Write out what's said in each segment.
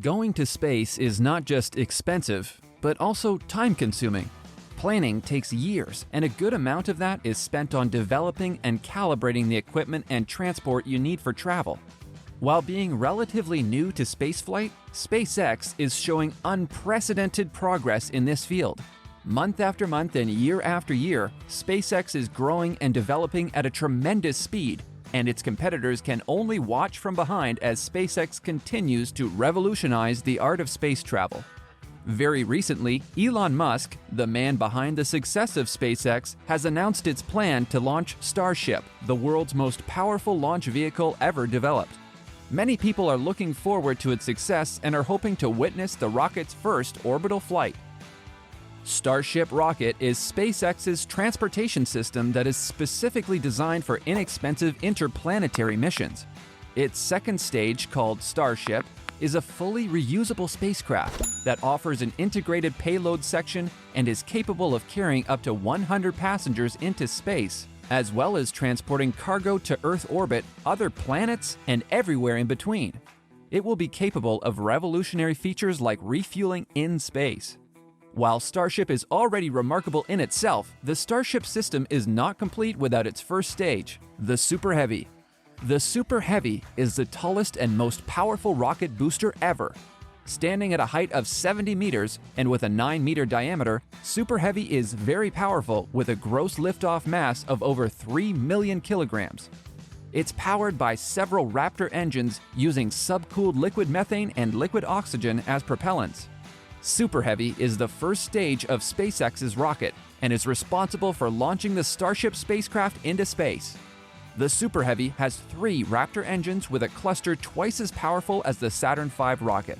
Going to space is not just expensive, but also time-consuming. Planning takes years, and a good amount of that is spent on developing and calibrating the equipment and transport you need for travel. While being relatively new to spaceflight, SpaceX is showing unprecedented progress in this field. Month after month and year after year, SpaceX is growing and developing at a tremendous speed, and its competitors can only watch from behind as SpaceX continues to revolutionize the art of space travel. Very recently, Elon Musk, the man behind the success of SpaceX, has announced its plan to launch Starship, the world's most powerful launch vehicle ever developed. Many people are looking forward to its success and are hoping to witness the rocket's first orbital flight. Starship rocket is SpaceX's transportation system that is specifically designed for inexpensive interplanetary missions. Its second stage, called Starship, is a fully reusable spacecraft that offers an integrated payload section and is capable of carrying up to 100 passengers into space, as well as transporting cargo to Earth orbit, other planets, and everywhere in between. It will be capable of revolutionary features like refueling in space. While Starship is already remarkable in itself, the Starship system is not complete without its first stage, the Super Heavy. The Super Heavy is the tallest and most powerful rocket booster ever. Standing at a height of 70 meters and with a 9-meter diameter, Super Heavy is very powerful with a gross liftoff mass of over 3 million kilograms. It's powered by several Raptor engines using subcooled liquid methane and liquid oxygen as propellants. Super Heavy is the first stage of SpaceX's rocket and is responsible for launching the Starship spacecraft into space. The Super Heavy has 3 Raptor engines with a cluster twice as powerful as the Saturn V rocket.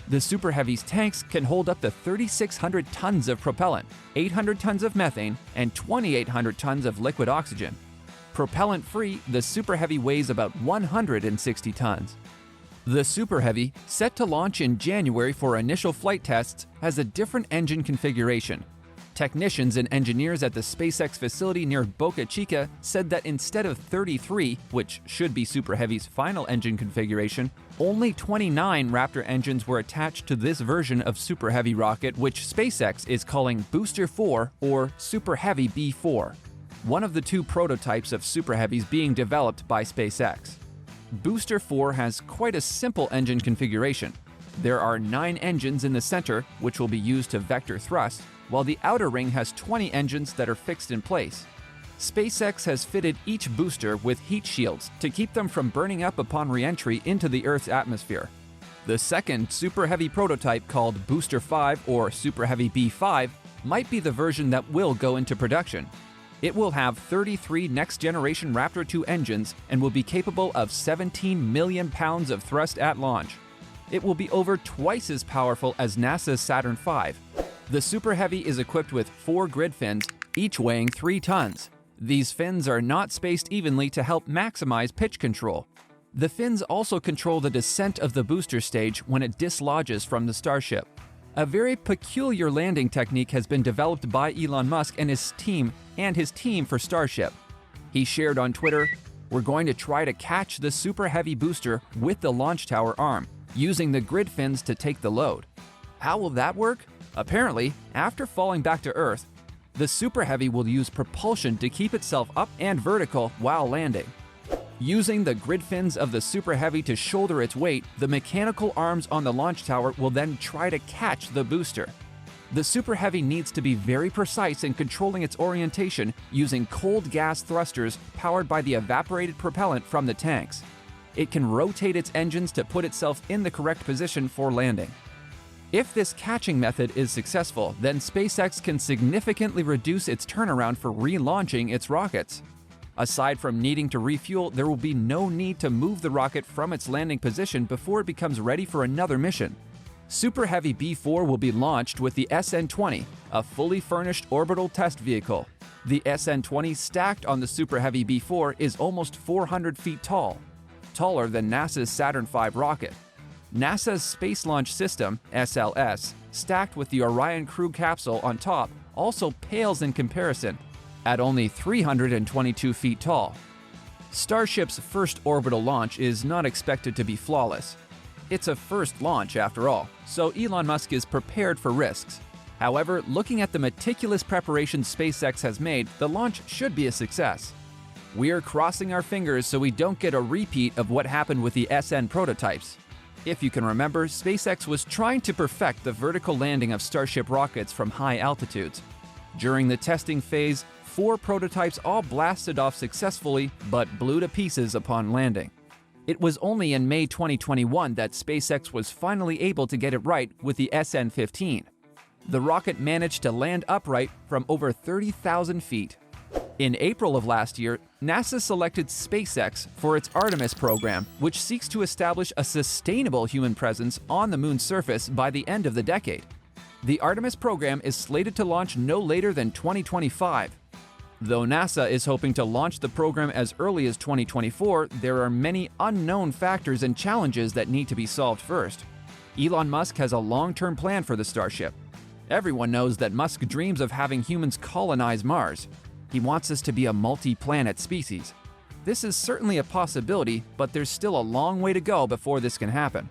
The Super Heavy's tanks can hold up to 3,600 tons of propellant, 800 tons of methane, and 2,800 tons of liquid oxygen. Propellant-free, the Super Heavy weighs about 160 tons. The Super Heavy, set to launch in January for initial flight tests, has a different engine configuration. Technicians and engineers at the SpaceX facility near Boca Chica said that instead of 33, which should be Super Heavy's final engine configuration, only 29 Raptor engines were attached to this version of Super Heavy rocket, which SpaceX is calling Booster 4 or Super Heavy B4, one of the 2 prototypes of Super Heavies being developed by SpaceX. Booster 4 has quite a simple engine configuration. There are 9 engines in the center, which will be used to vector thrust, while the outer ring has 20 engines that are fixed in place. SpaceX has fitted each booster with heat shields to keep them from burning up upon re-entry into the Earth's atmosphere. The second Super Heavy prototype, called Booster 5 or Super Heavy B5, might be the version that will go into production. It will have 33 next-generation Raptor 2 engines and will be capable of 17 million pounds of thrust at launch. It will be over twice as powerful as NASA's Saturn V. The Super Heavy is equipped with 4 grid fins, each weighing 3 tons. These fins are not spaced evenly to help maximize pitch control. The fins also control the descent of the booster stage when it dislodges from the Starship. A very peculiar landing technique has been developed by Elon Musk and his team for Starship. He shared on Twitter, "We're going to try to catch the Super Heavy booster with the launch tower arm, using the grid fins to take the load." How will that work? Apparently, after falling back to Earth, the Super Heavy will use propulsion to keep itself up and vertical while landing. Using the grid fins of the Super Heavy to shoulder its weight, the mechanical arms on the launch tower will then try to catch the booster. The Super Heavy needs to be very precise in controlling its orientation using cold gas thrusters powered by the evaporated propellant from the tanks. It can rotate its engines to put itself in the correct position for landing. If this catching method is successful, then SpaceX can significantly reduce its turnaround for relaunching its rockets. Aside from needing to refuel, there will be no need to move the rocket from its landing position before it becomes ready for another mission. Super Heavy B4 will be launched with the SN-20, a fully furnished orbital test vehicle. The SN-20 stacked on the Super Heavy B4 is almost 400 feet tall, taller than NASA's Saturn V rocket. NASA's Space Launch System, SLS, stacked with the Orion Crew Capsule on top, also pales in comparison, at only 322 feet tall. Starship's first orbital launch is not expected to be flawless. It's a first launch after all, so Elon Musk is prepared for risks. However, looking at the meticulous preparations SpaceX has made, the launch should be a success. We're crossing our fingers so we don't get a repeat of what happened with the SN prototypes. If you can remember, SpaceX was trying to perfect the vertical landing of Starship rockets from high altitudes. During the testing phase, 4 prototypes all blasted off successfully but blew to pieces upon landing. It was only in May 2021 that SpaceX was finally able to get it right with the SN-15. The rocket managed to land upright from over 30,000 feet. In April of last year, NASA selected SpaceX for its Artemis program, which seeks to establish a sustainable human presence on the moon's surface by the end of the decade. The Artemis program is slated to launch no later than 2025. Though NASA is hoping to launch the program as early as 2024, there are many unknown factors and challenges that need to be solved first. Elon Musk has a long-term plan for the Starship. Everyone knows that Musk dreams of having humans colonize Mars. He wants us to be a multi-planet species. This is certainly a possibility, but there's still a long way to go before this can happen.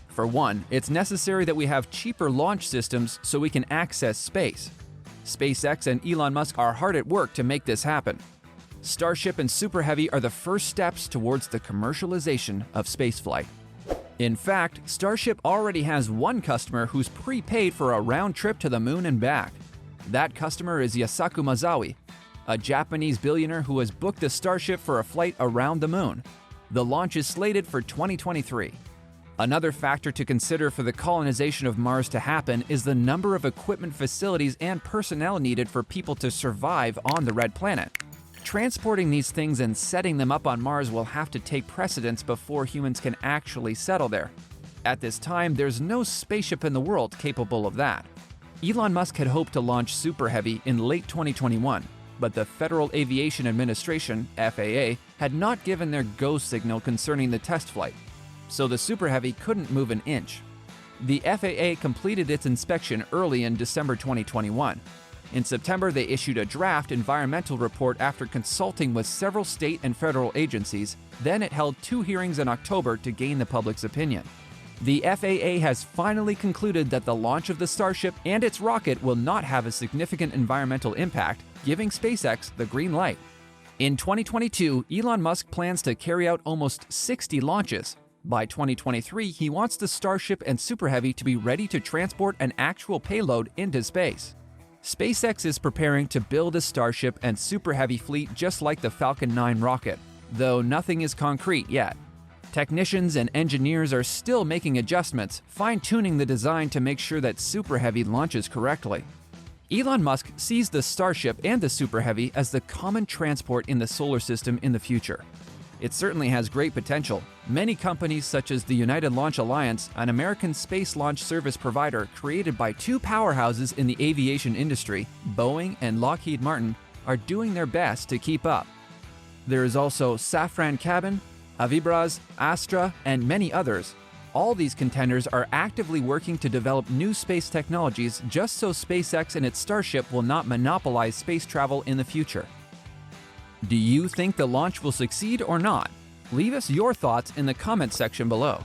For one, it's necessary that we have cheaper launch systems so we can access space. SpaceX and Elon Musk are hard at work to make this happen. Starship and Super Heavy are the first steps towards the commercialization of spaceflight. In fact, Starship already has one customer who's prepaid for a round trip to the moon and back. That customer is Yasaku Mazawi, a Japanese billionaire who has booked the Starship for a flight around the moon. The launch is slated for 2023. Another factor to consider for the colonization of Mars to happen is the number of equipment facilities and personnel needed for people to survive on the red planet. Transporting these things and setting them up on Mars will have to take precedence before humans can actually settle there. At this time, there's no spaceship in the world capable of that. Elon Musk had hoped to launch Super Heavy in late 2021, but the Federal Aviation Administration, FAA, had not given their go signal concerning the test flight, so the Super Heavy couldn't move an inch. The FAA completed its inspection early in December 2021. In September, they issued a draft environmental report after consulting with several state and federal agencies. Then it held 2 hearings in October to gain the public's opinion. The FAA has finally concluded that the launch of the Starship and its rocket will not have a significant environmental impact, giving SpaceX the green light. In 2022, Elon Musk plans to carry out almost 60 launches. By 2023, he wants the Starship and Super Heavy to be ready to transport an actual payload into space. SpaceX is preparing to build a Starship and Super Heavy fleet just like the Falcon 9 rocket, though nothing is concrete yet. Technicians and engineers are still making adjustments, fine-tuning the design to make sure that Super Heavy launches correctly. Elon Musk sees the Starship and the Super Heavy as the common transport in the solar system in the future. It certainly has great potential. Many companies such as the United Launch Alliance, an American space launch service provider created by 2 powerhouses in the aviation industry, Boeing and Lockheed Martin, are doing their best to keep up. There is also Safran Cabin, Avibraz, Astra, and many others. All these contenders are actively working to develop new space technologies just so SpaceX and its Starship will not monopolize space travel in the future. Do you think the launch will succeed or not? Leave us your thoughts in the comment section below.